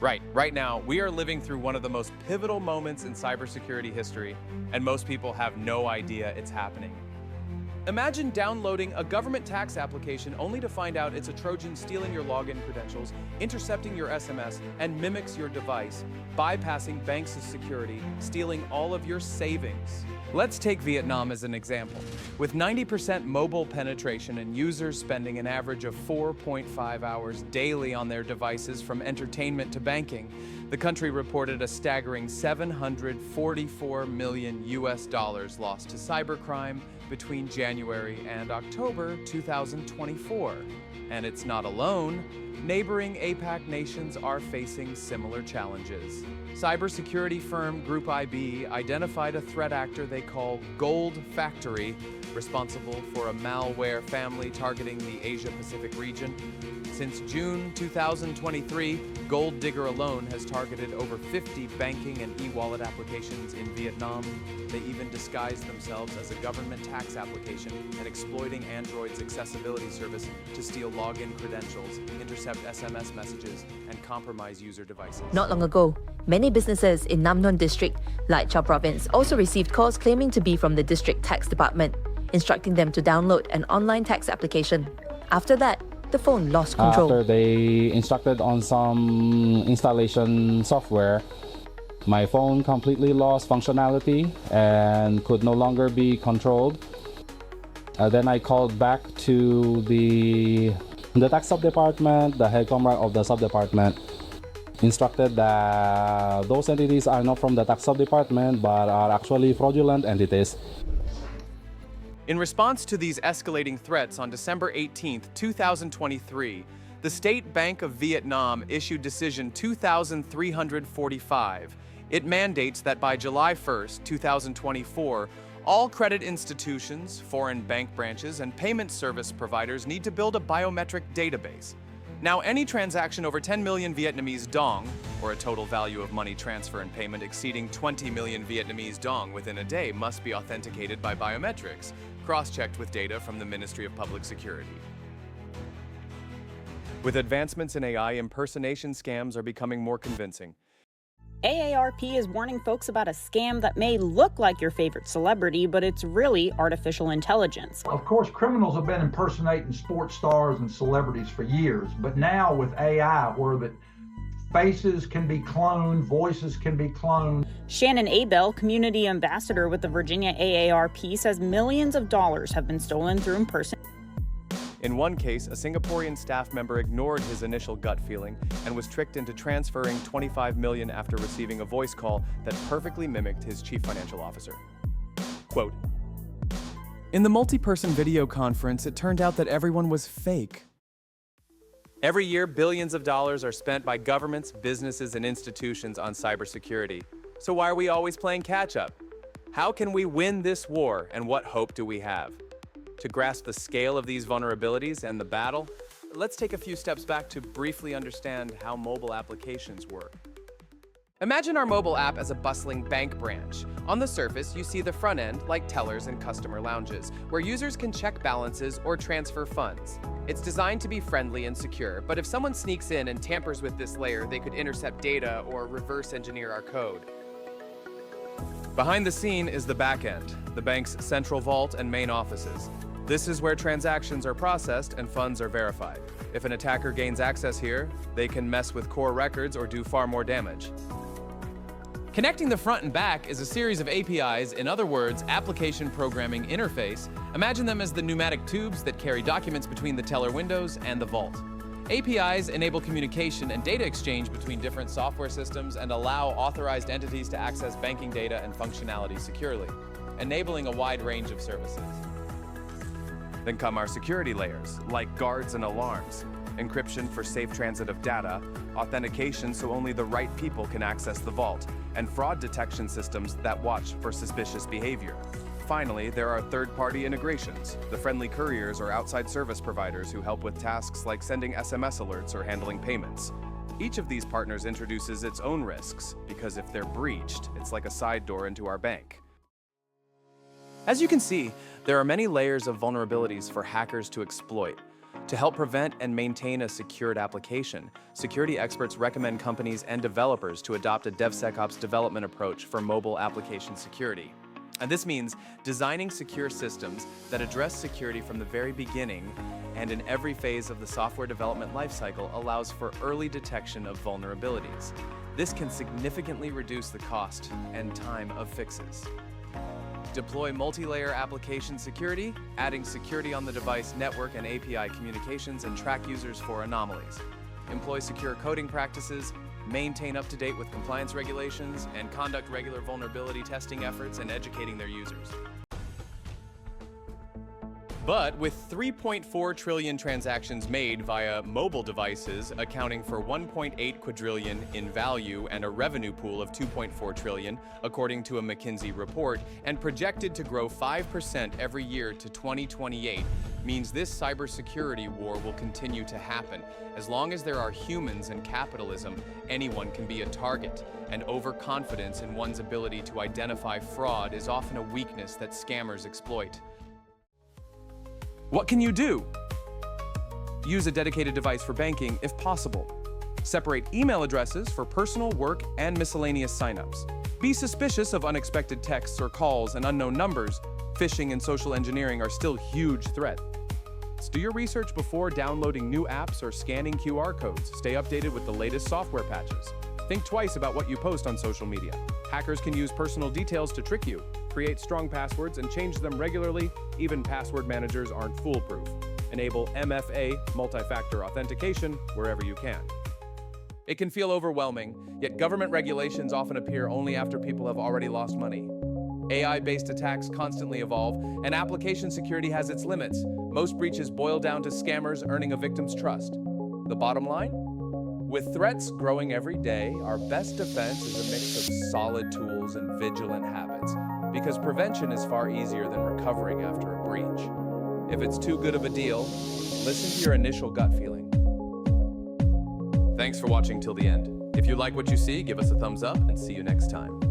Right now, we are living through one of the most pivotal moments in cybersecurity history, and most people have no idea it's happening. Imagine downloading a government tax application only to find out it's a Trojan stealing your login credentials, intercepting your SMS, and mimics your device, bypassing banks' security, stealing all of your savings. Let's take Vietnam as an example. With 90% mobile penetration and users spending an average of 4.5 hours daily on their devices from entertainment to banking, the country reported a staggering $744 million lost to cybercrime between January and October 2024. And it's not alone. Neighboring APAC nations are facing similar challenges. Cybersecurity firm Group IB identified a threat actor they call Gold Factory, responsible for a malware family targeting the Asia-Pacific region. Since June 2023, Gold Digger alone has targeted over 50 banking and e-wallet applications in Vietnam. They even disguised themselves as a government tax application and exploiting Android's accessibility service to steal login credentials, intercept SMS messages, and compromise user devices. Not long ago, many businesses in Nam Nguyen district, Lai Châu province, also received calls claiming to be from the district tax department, instructing them to download an online tax application. After that, the phone lost control. After they instructed on some installation software, my phone completely lost functionality and could no longer be controlled. Then I called back to the tax sub-department, the head comrade of the sub-department, instructed that those entities are not from the tax sub-department but are actually fraudulent entities. In response to these escalating threats on December 18, 2023, the State Bank of Vietnam issued Decision 2345. It mandates that by July 1, 2024, all credit institutions, foreign bank branches, and payment service providers need to build a biometric database. Now, any transaction over 10 million Vietnamese dong, or a total value of money transfer and payment exceeding 20 million Vietnamese dong within a day, must be authenticated by biometrics, cross-checked with data from the Ministry of Public Security. With advancements in AI, impersonation scams are becoming more convincing. AARP is warning folks about a scam that may look like your favorite celebrity, but it's really artificial intelligence. Of course, criminals have been impersonating sports stars and celebrities for years, but now with AI, where the faces can be cloned, voices can be cloned. Shannon Abel, community ambassador with the Virginia AARP, says millions of dollars have been stolen through impersonation. In one case, a Singaporean staff member ignored his initial gut feeling and was tricked into transferring $25 million after receiving a voice call that perfectly mimicked his chief financial officer. Quote, "In the multi-person video conference, it turned out that everyone was fake. Every year, billions of dollars are spent by governments, businesses, and institutions on cybersecurity. So why are we always playing catch-up? How can we win this war, and what hope do we have?" To grasp the scale of these vulnerabilities and the battle, let's take a few steps back to briefly understand how mobile applications work. Imagine our mobile app as a bustling bank branch. On the surface, you see the front end, like tellers and customer lounges, where users can check balances or transfer funds. It's designed to be friendly and secure, but if someone sneaks in and tampers with this layer, they could intercept data or reverse engineer our code. Behind the scene is the back end, the bank's central vault and main offices. This is where transactions are processed and funds are verified. If an attacker gains access here, they can mess with core records or do far more damage. Connecting the front and back is a series of APIs, in other words, application programming interface. Imagine them as the pneumatic tubes that carry documents between the teller windows and the vault. APIs enable communication and data exchange between different software systems and allow authorized entities to access banking data and functionality securely, enabling a wide range of services. Then come our security layers, like guards and alarms, encryption for safe transit of data, authentication so only the right people can access the vault, and fraud detection systems that watch for suspicious behavior. Finally, there are third-party integrations, the friendly couriers or outside service providers who help with tasks like sending SMS alerts or handling payments. Each of these partners introduces its own risks, because if they're breached, it's like a side door into our bank. As you can see, there are many layers of vulnerabilities for hackers to exploit. To help prevent and maintain a secured application, security experts recommend companies and developers to adopt a DevSecOps development approach for mobile application security. And this means designing secure systems that address security from the very beginning and in every phase of the software development lifecycle allows for early detection of vulnerabilities. This can significantly reduce the cost and time of fixes. Deploy multi-layer application security, adding security on the device network and API communications, and track users for anomalies. Employ secure coding practices, maintain up-to-date with compliance regulations, and conduct regular vulnerability testing efforts and educating their users. But with 3.4 trillion transactions made via mobile devices, accounting for 1.8 quadrillion in value and a revenue pool of 2.4 trillion, according to a McKinsey report, and projected to grow 5% every year to 2028, means this cybersecurity war will continue to happen. As long as there are humans and capitalism, anyone can be a target, and overconfidence in one's ability to identify fraud is often a weakness that scammers exploit. What can you do? Use a dedicated device for banking if possible. Separate email addresses for personal, work, and miscellaneous signups. Be suspicious of unexpected texts or calls and unknown numbers. Phishing and social engineering are still huge threats. Do your research before downloading new apps or scanning QR codes. Stay updated with the latest software patches. Think twice about what you post on social media. Hackers can use personal details to trick you. Create strong passwords and change them regularly. Even password managers aren't foolproof. Enable MFA, multi-factor authentication, wherever you can. It can feel overwhelming, yet government regulations often appear only after people have already lost money. AI-based attacks constantly evolve, and application security has its limits. Most breaches boil down to scammers earning a victim's trust. The bottom line? With threats growing every day, our best defense is a mix of solid tools and vigilant habits, because prevention is far easier than recovering after a breach. If it's too good of a deal, listen to your initial gut feeling. Thanks for watching till the end. If you like what you see, give us a thumbs up and see you next time.